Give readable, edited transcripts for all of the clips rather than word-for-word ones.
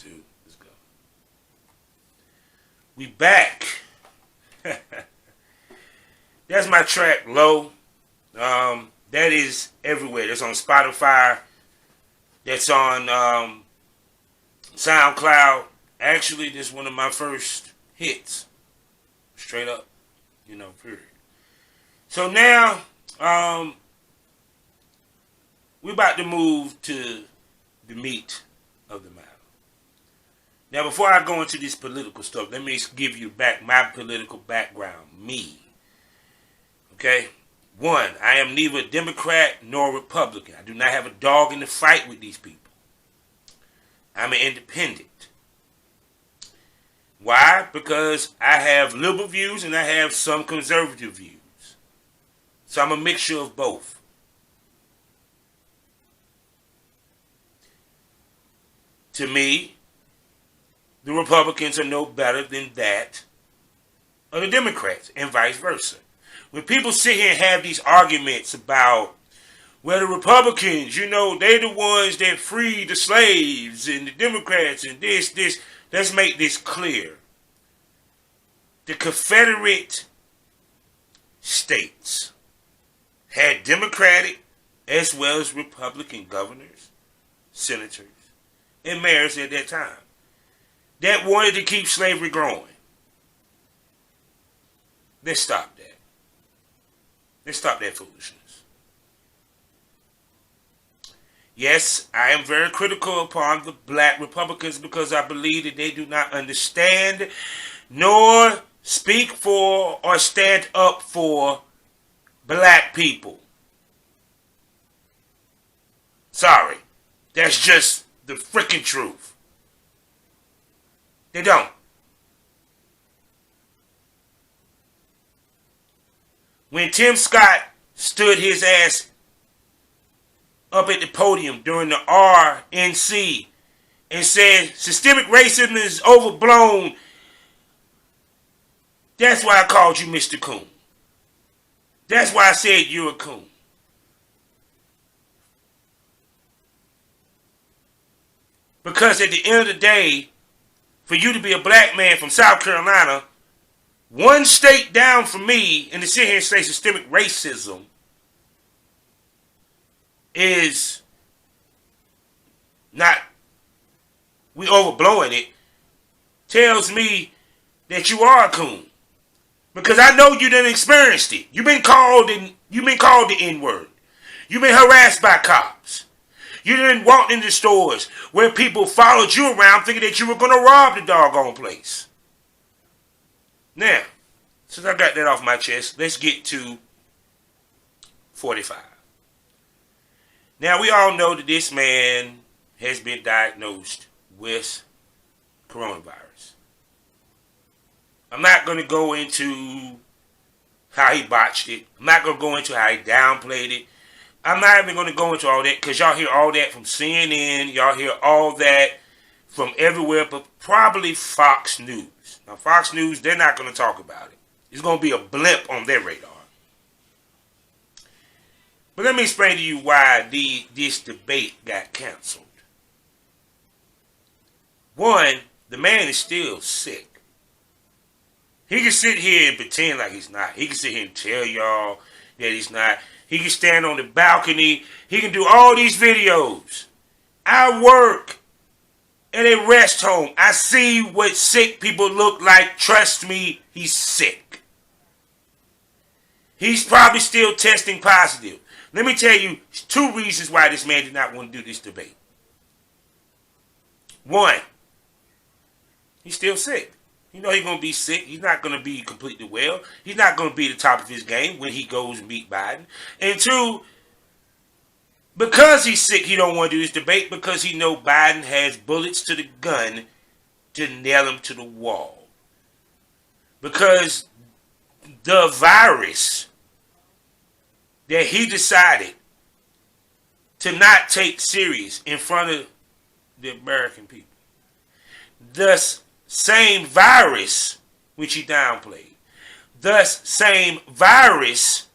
2. Let's go. We back. That's my track, Low. That is everywhere. That's on Spotify. That's on SoundCloud. Actually, this is one of my first hits. Straight up. Period. So now, we're about to move to the meat of the matter. Now, before I go into this political stuff, let me give you back my political background. Me. Okay? 1, I am neither a Democrat nor Republican. I do not have a dog in the fight with these people. I'm an independent. Why? Because I have liberal views and I have some conservative views. So I'm a mixture of both. To me, the Republicans are no better than that of the Democrats, and vice versa. When people sit here and have these arguments about, well, the Republicans, they're the ones that freed the slaves, and the Democrats, and this, let's make this clear. The Confederate States had Democratic as well as Republican governors, senators, and mayors at that time that wanted to keep slavery growing. Let's stop that. Let's stop that foolishness. Yes, I am very critical upon the black Republicans because I believe that they do not understand nor speak for or stand up for black people. Sorry. That's just the freaking truth. They don't. When Tim Scott stood his ass up at the podium during the RNC and said systemic racism is overblown, that's why I called you Mr. Coon. That's why I said you're a coon. Because at the end of the day, for you to be a black man from South Carolina, one state down from me, and to sit here and say systemic racism is not, we overblowing it, tells me that you are a coon. Because I know you done experienced it. You've been called the N-word. You've been harassed by cops. You didn't walk into stores where people followed you around thinking that you were going to rob the doggone place. Now, since I got that off my chest, let's get to 45. Now, we all know that this man has been diagnosed with coronavirus. I'm not going to go into how he botched it. I'm not going to go into how he downplayed it. I'm not even going to go into all that because y'all hear all that from CNN. Y'all hear all that from everywhere, but probably Fox News. Now, Fox News, they're not going to talk about it. It's going to be a blimp on their radar. But let me explain to you why this debate got canceled. 1, the man is still sick. He can sit here and pretend like he's not. He can sit here and tell y'all that he's not. He can stand on the balcony. He can do all these videos. I work at a rest home. I see what sick people look like. Trust me, he's sick. He's probably still testing positive. Let me tell you 2 reasons why this man did not want to do this debate. 1, he's still sick. You know he's going to be sick. He's not going to be completely well. He's not going to be at the top of his game when he goes and meet Biden. And 2, because he's sick, he don't want to do this debate because he know Biden has bullets to the gun to nail him to the wall. Because the virus that he decided to not take serious in front of the American people. Thus, same virus which he downplayed. Thus, same virus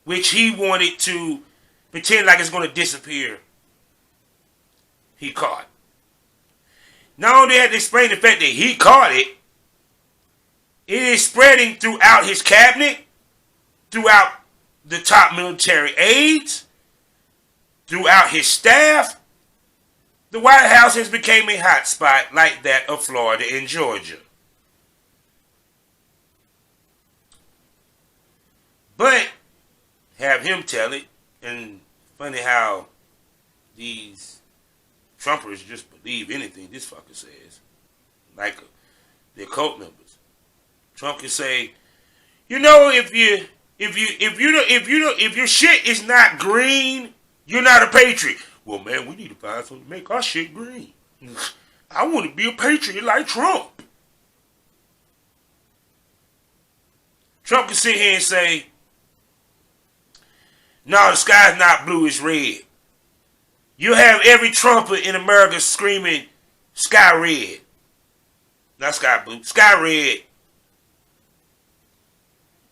which he wanted to pretend like it's going to disappear, he caught. Not only had to explain the fact that he caught it, it is spreading throughout his cabinet, throughout the top military aides, throughout his staff. The White House has become a hotspot like that of Florida and Georgia. But have him tell it, and funny how these Trumpers just believe anything this fucker says, like their cult members. Trump can say, you know, if your shit is not green, you're not a patriot. Well, man, we need to find something to make our shit green. I want to be a patriot like Trump. Trump can sit here and say, no, the sky's not blue, it's red. You have every Trumper in America screaming, sky red. Not sky blue, sky red.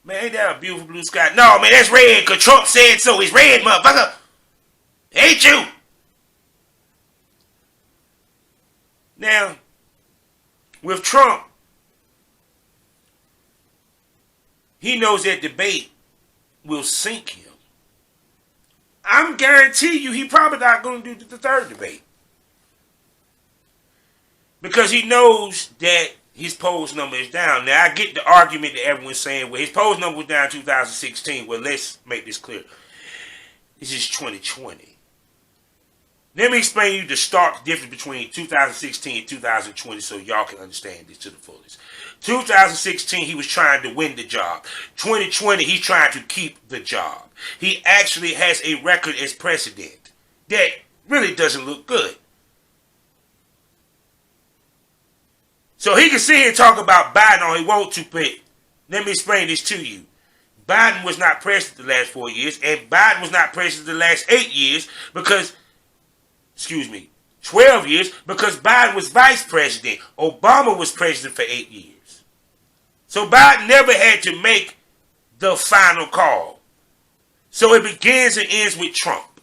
Man, ain't that a beautiful blue sky? No, man, that's red, because Trump said so. It's red, motherfucker. Ain't you? Now, with Trump, he knows that debate will sink him. I'm guarantee you he probably not going to do the third debate. Because he knows that his polls number is down. Now, I get the argument that everyone's saying, well, his polls number was down in 2016. Well, let's make this clear. This is 2020. Let me explain to you the stark difference between 2016 and 2020 so y'all can understand this to the fullest. 2016, he was trying to win the job. 2020, he's trying to keep the job. He actually has a record as president that really doesn't look good. So he can sit here and talk about Biden all he wants to, but let me explain this to you. Biden was not president the last 4 years, and Biden was not president the last 8 years because, 12 years, because Biden was vice president. Obama was president for 8 years. So Biden never had to make the final call. So it begins and ends with Trump.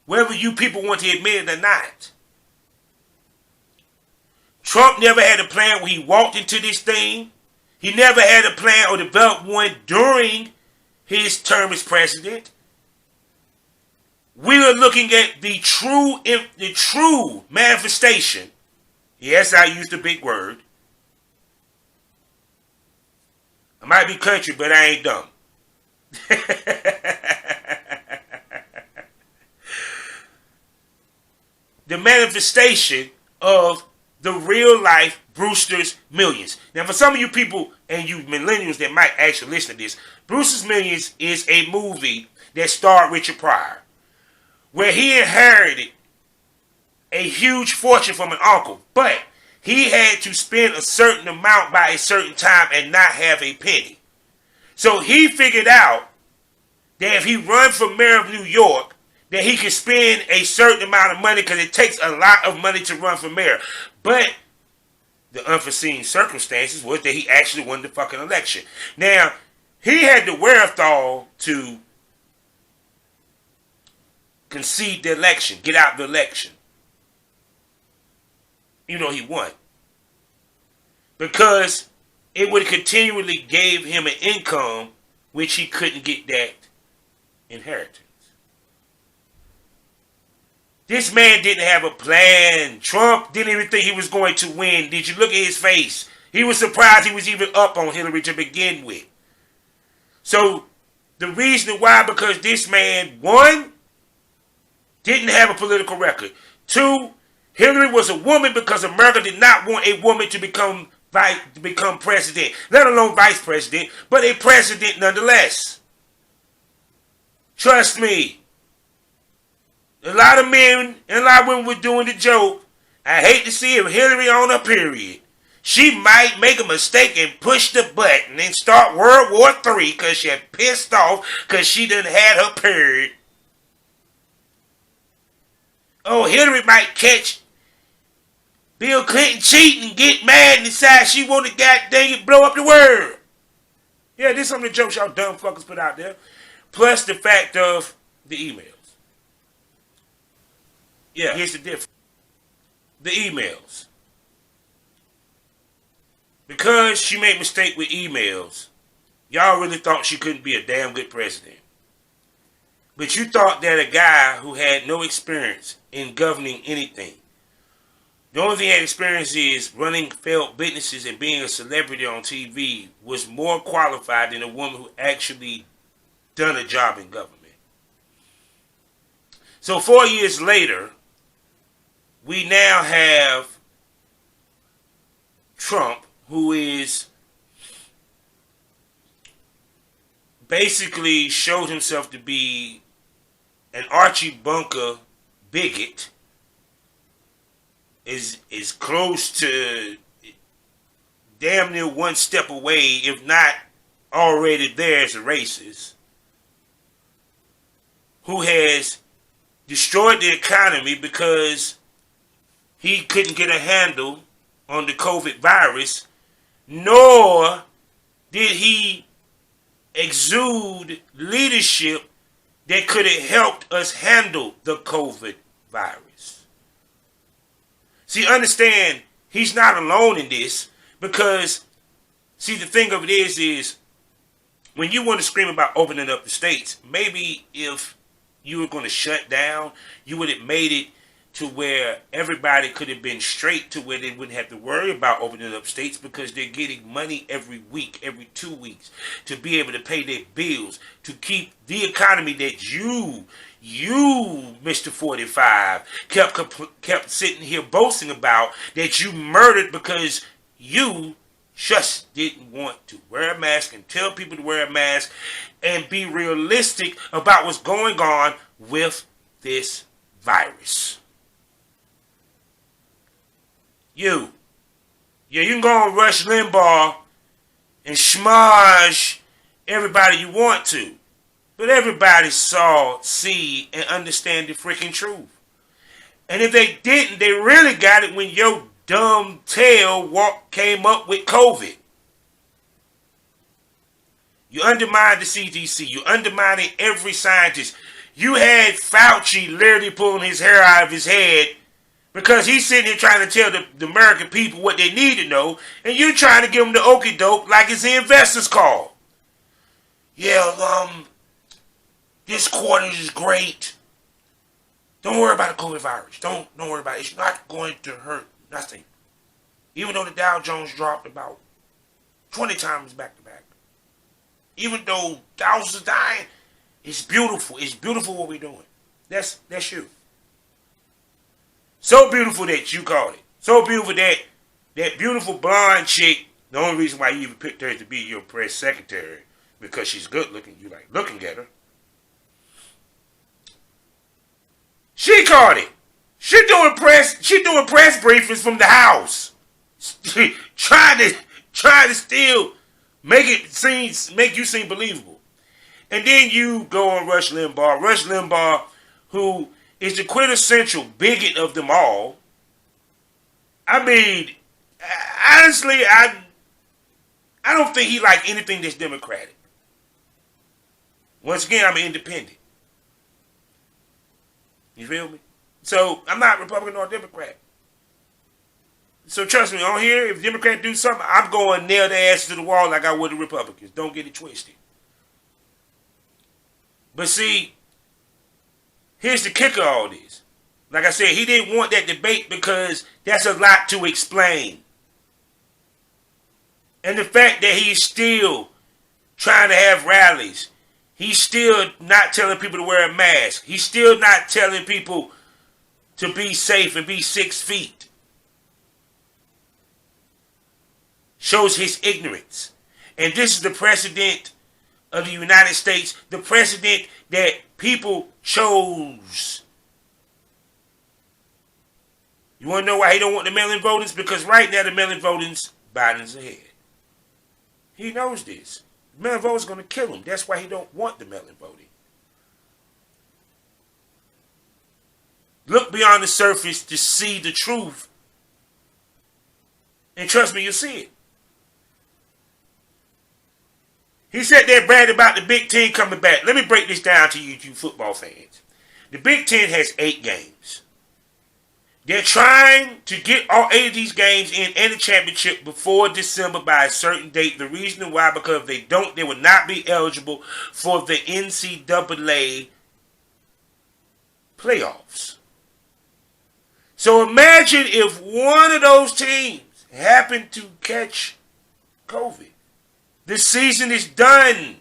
Whether you people want to admit it or not. Trump never had a plan when he walked into this thing. He never had a plan or developed one during his term as president. We are looking at the true manifestation. Yes, I used a big word. I might be country, but I ain't dumb. The manifestation of the real life Brewster's Millions. Now, for some of you people and you millennials that might actually listen to this, Brewster's Millions is a movie that starred Richard Pryor, where he inherited a huge fortune from an uncle, but he had to spend a certain amount by a certain time and not have a penny. So he figured out that if he run for mayor of New York, that he can spend a certain amount of money because it takes a lot of money to run for mayor. But the unforeseen circumstances was that he actually won the fucking election. Now, he had the wherewithal to concede the election, get out the election. Even though he won. Because it would continually gave him an income which he couldn't get that inheritance. This man didn't have a plan. Trump didn't even think he was going to win. Did you look at his face? He was surprised he was even up on Hillary to begin with. So, the reason why, because this man, one, didn't have a political record. Two, Hillary was a woman because America did not want a woman to become president. Let alone vice president, but a president nonetheless. Trust me. A lot of men and a lot of women were doing the joke. I hate to see Hillary on her period. She might make a mistake and push the button and start World War III because she had pissed off because she done had her period. Oh, Hillary might catch Bill Clinton cheating and get mad and decide she want to goddamn it blow up the world. Yeah, this is some of the jokes y'all dumb fuckers put out there. Plus the fact of the emails. Yeah, here's the difference. the emails. Because she made a mistake with emails, y'all really thought she couldn't be a damn good president. But you thought that a guy who had no experience in governing anything, the only thing he had experience is running failed businesses and being a celebrity on TV, was more qualified than a woman who actually done a job in government. So 4 years later, we now have Trump, who is basically showed himself to be an Archie Bunker bigot, is close to damn near one step away, if not already there, as a racist, who has destroyed the economy because he couldn't get a handle on the COVID virus, nor did he exude leadership that could have helped us handle the COVID virus. See, understand, he's not alone in this, because, see, the thing of it is when you want to scream about opening up the states, maybe if you were going to shut down, you would have made it to where everybody could have been straight to where they wouldn't have to worry about opening up states, because they're getting money every week, every 2 weeks, to be able to pay their bills, to keep the economy that you, Mr. 45, kept sitting here boasting about, that you murdered because you just didn't want to wear a mask and tell people to wear a mask and be realistic about what's going on with this virus. You can go on Rush Limbaugh and schmoz everybody you want to, but everybody saw, see, and understand the freaking truth. And if they didn't, they really got it when your dumb tail came up with COVID. You undermined the CDC. You undermined every scientist. You had Fauci literally pulling his hair out of his head because he's sitting here trying to tell the American people what they need to know, and you trying to give them the okie doke like it's the investors' call. Yeah, this quarter is great. Don't worry about the COVID virus. Don't worry about it. It's not going to hurt nothing. Even though the Dow Jones dropped about 20 times back to back. Even though thousands are dying, it's beautiful. It's beautiful what we're doing. That's you. So beautiful that you called it. So beautiful that beautiful blonde chick, the only reason why you even picked her to be your press secretary, because she's good looking. You like looking at her. She called it. She doing press briefings from the house. trying to still make you seem believable. And then you go on Rush Limbaugh. Rush Limbaugh, who is the quintessential bigot of them all. I mean, honestly, I don't think he like anything that's Democratic. Once again, I'm an independent. You feel me? So I'm not Republican or Democrat. So trust me, on here, if Democrats do something, I'm going nail their asses to the wall like I would the Republicans. Don't get it twisted. But see, here's the kicker of all this. Like I said, he didn't want that debate because that's a lot to explain. And the fact that he's still trying to have rallies, he's still not telling people to wear a mask, he's still not telling people to be safe and be 6 feet, shows his ignorance. And this is the president of the United States, the president that people chose. You want to know why he don't want the mail-in votings? Because right now the mail-in votings, Biden's ahead. He knows this. The mail-in voting is going to kill him. That's why he don't want the mail-in voting. Look beyond the surface to see the truth. And trust me, you'll see it. He said they bragged about the Big Ten coming back. Let me break this down to you football fans. The Big Ten has 8 games. They're trying to get all 8 of these games in and the championship before December by a certain date. The reason why, because if they don't, they will not be eligible for the NCAA playoffs. So imagine if one of those teams happened to catch COVID. This season is done.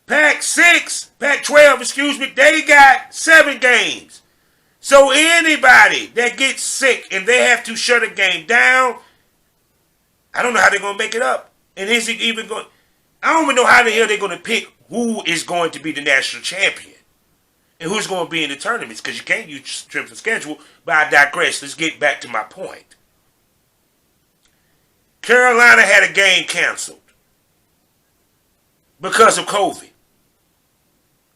Pac-12, excuse me, they got 7 games. So anybody that gets sick and they have to shut a game down, I don't know how they're going to make it up. And is it even going? I don't even know how the hell they're going to pick who is going to be the national champion and who's going to be in the tournaments, because you can't use strength of schedule. But I digress. Let's get back to my point. Carolina had a game canceled because of COVID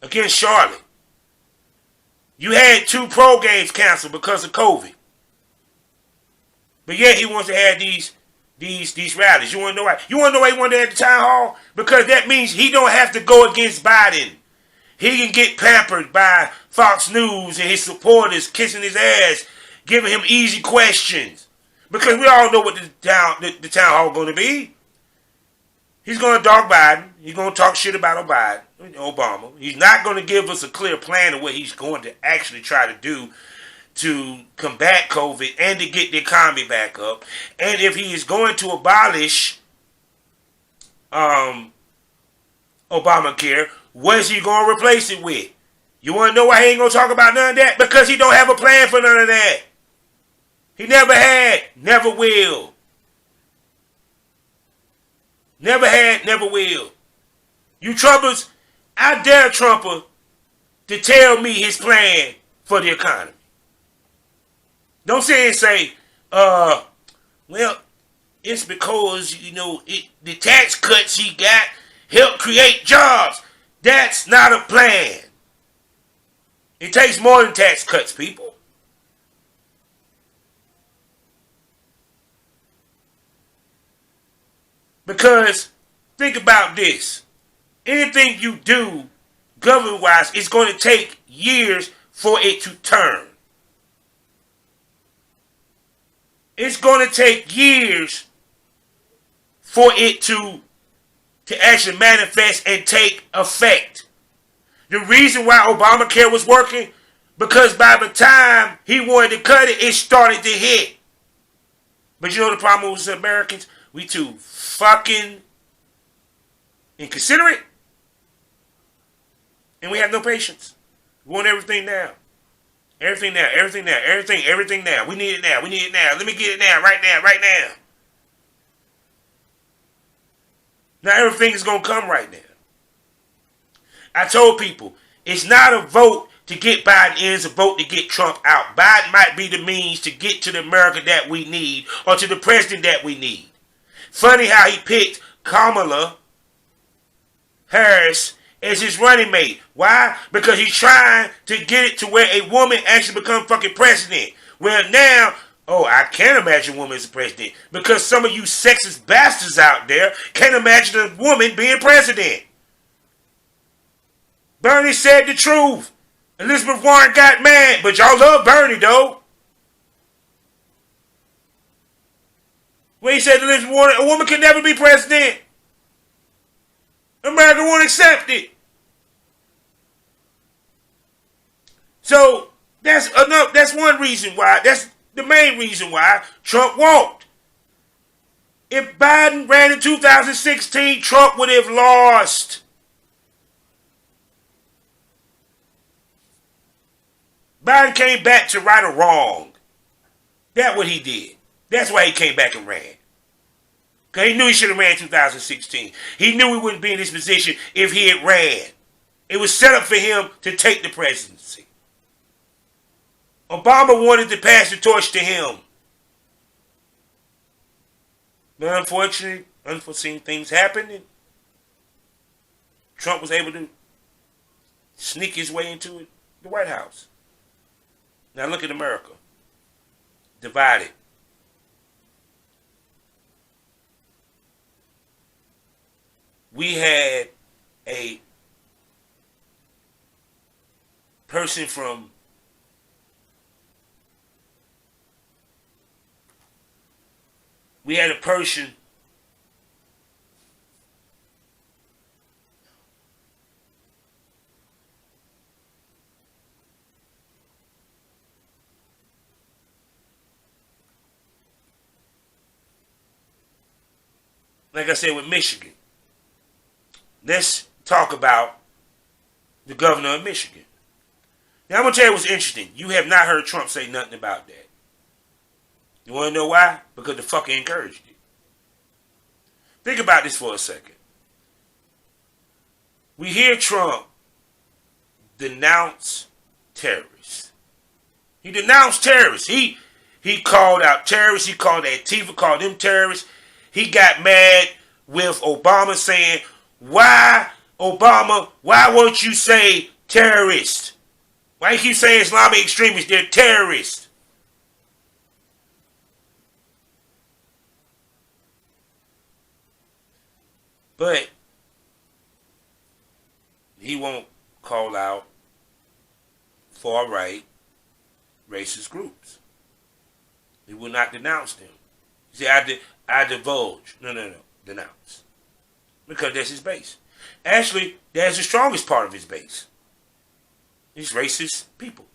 against Charlotte. You had 2 pro games canceled because of COVID. But yet he wants to have these rallies. You want to know why? You want to know why he wanted to have the town hall? Because that means he don't have to go against Biden. He can get pampered by Fox News and his supporters kissing his ass, giving him easy questions. Because we all know what the town hall going to be. He's going to dog Biden. He's going to talk shit about Obama. He's not going to give us a clear plan of what he's going to actually try to do to combat COVID and to get the economy back up. And if he is going to abolish Obamacare, what is he going to replace it with? You want to know why he ain't going to talk about none of that? Because he don't have a plan for none of that. He never had, never will. Never had, never will. You Trumpers, I dare Trumper to tell me his plan for the economy. Don't say well, it's because, the tax cuts he got help create jobs. That's not a plan. It takes more than tax cuts, people. Because, think about this. Anything you do, government-wise, it's going to take years for it to turn. It's going to take years for it to actually manifest and take effect. The reason why Obamacare was working, because by the time he wanted to cut it, it started to hit. But you know the problem with Americans? We too fucking inconsiderate. And we have no patience. We want everything now. Everything now. Everything now. Everything now. We need it now. We need it now. Let me get it now. Right now. Right now. Now everything is going to come right now. I told people, it's not a vote to get Biden in, it's a vote to get Trump out. Biden might be the means to get to the America that we need, or to the president that we need. Funny how he picked Kamala Harris as his running mate. Why? Because he's trying to get it to where a woman actually becomes fucking president. Well, now, I can't imagine a woman as a president, because some of you sexist bastards out there can't imagine a woman being president. Bernie said the truth. Elizabeth Warren got mad, but y'all love Bernie, though. When he said Elizabeth Warren, a woman can never be president. America won't accept it. So that's enough. That's one reason why. That's the main reason why Trump walked. If Biden ran in 2016, Trump would have lost. Biden came back to right a wrong. That's what he did. That's why he came back and ran. Because he knew he should have ran in 2016. He knew he wouldn't be in this position if he had ran. It was set up for him to take the presidency. Obama wanted to pass the torch to him. But unfortunately, unforeseen things happened, and Trump was able to sneak his way into the White House. Now look at America. Divided. We had a person from we had a person like I said with Michigan. Let's talk about the governor of Michigan. Now I'm going to tell you what's interesting. You have not heard Trump say nothing about that. You want to know why? Because the fucker encouraged it. Think about this for a second. We hear Trump denounce terrorists. He denounced terrorists. He called out terrorists. He called Antifa, called them terrorists. He got mad with Obama saying, why, Obama, why won't you say terrorists? Why you keep saying Islamic extremists? They're terrorists. But he won't call out far-right racist groups. He will not denounce them. See, I divulge. No. Denounce. Because that's his base. Actually, that's the strongest part of his base. It's racist people.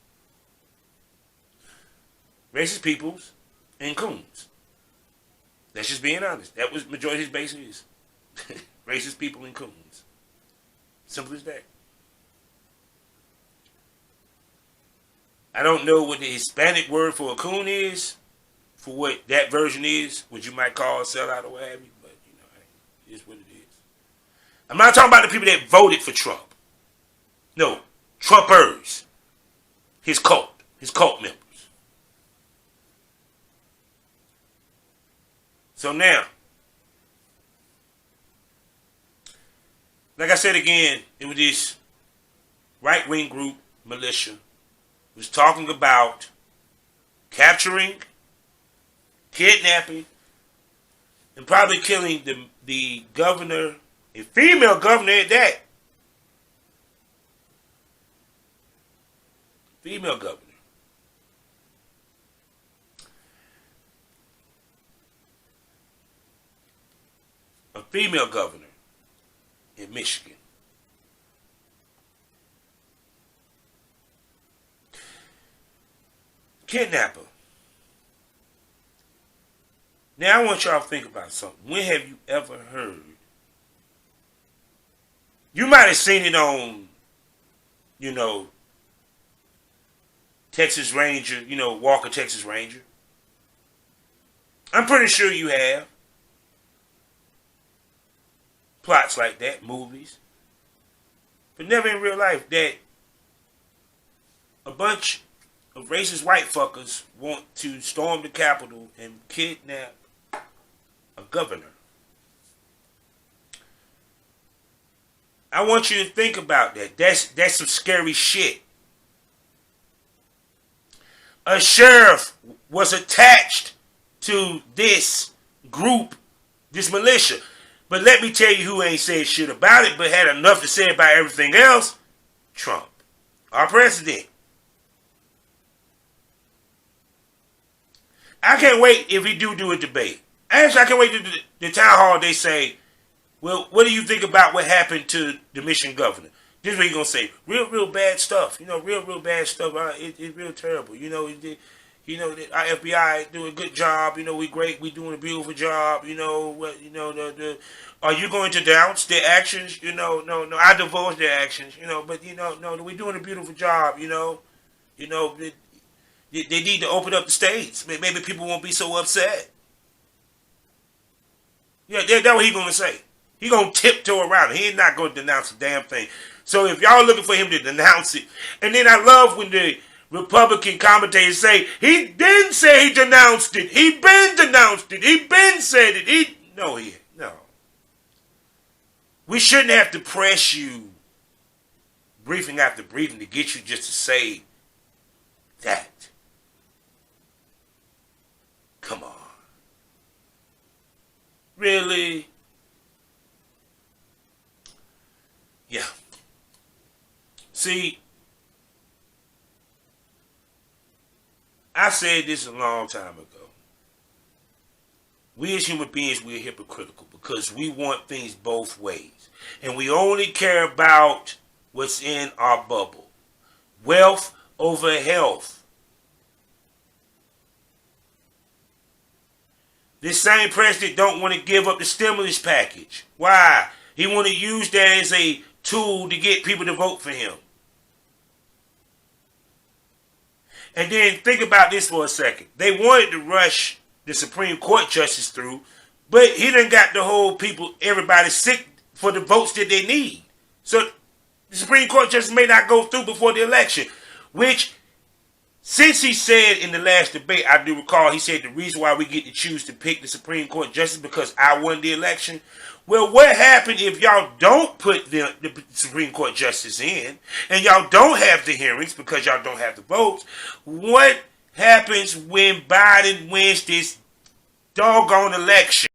Racist peoples and coons. That's just being honest. That was majority of his base is. Racist people and coons. Simple as that. I don't know what the Hispanic word for a coon is, for what that version is, what you might call a sellout or what have you, but you know, it is what it is. I'm not talking about the people that voted for Trump. No, Trumpers. His cult members. So now, like I said again, it was this right-wing group, militia, was talking about capturing, kidnapping, and probably killing the governor, a female governor at that. Female governor. A female governor in Michigan. Kidnapper. Now I want y'all to think about something. When have you ever heard? You might have seen it on, Texas Ranger, Walker Texas Ranger. I'm pretty sure you have. Plots like that, movies. But never in real life that a bunch of racist white fuckers want to storm the Capitol and kidnap a governor. I want you to think about that. That's some scary shit. A sheriff was attached to this group, this militia. But let me tell you who ain't said shit about it, but had enough to say about everything else. Trump. Our president. I can't wait if he do a debate. Actually, I can't wait to the town hall. They say, well, what do you think about what happened to the Michigan governor? This is what he's going to say. Real bad stuff. Real bad stuff. It's real terrible. Our FBI do a good job. We great. We doing a beautiful job. Are you going to denounce their actions? No. I divulge their actions. But no, we're doing a beautiful job. They need to open up the states. Maybe people won't be so upset. Yeah, that's what he's going to say. He's going to tiptoe around it. He's not going to denounce a damn thing. So if y'all looking for him to denounce it, and then I love when the Republican commentators say, he didn't say he denounced it. He been denounced it. He been said it. No. We shouldn't have to press you briefing after briefing to get you just to say that. Come on. Really? Yeah. See, I said this a long time ago. We as human beings, we're hypocritical because we want things both ways. And we only care about what's in our bubble. Wealth over health. This same president don't want to give up the stimulus package. Why? He want to use that as a tool to get people to vote for him. And then think about this for a second. They wanted to rush the Supreme Court justice through, but he done got the whole people, everybody sick for the votes that they need. So the Supreme Court justice may not go through before the election, which, since he said in the last debate, I do recall, he said the reason why we get to choose to pick the Supreme Court justice because I won the election. Well, what happened if y'all don't put the Supreme Court justice in and y'all don't have the hearings because y'all don't have the votes? What happens when Biden wins this doggone election?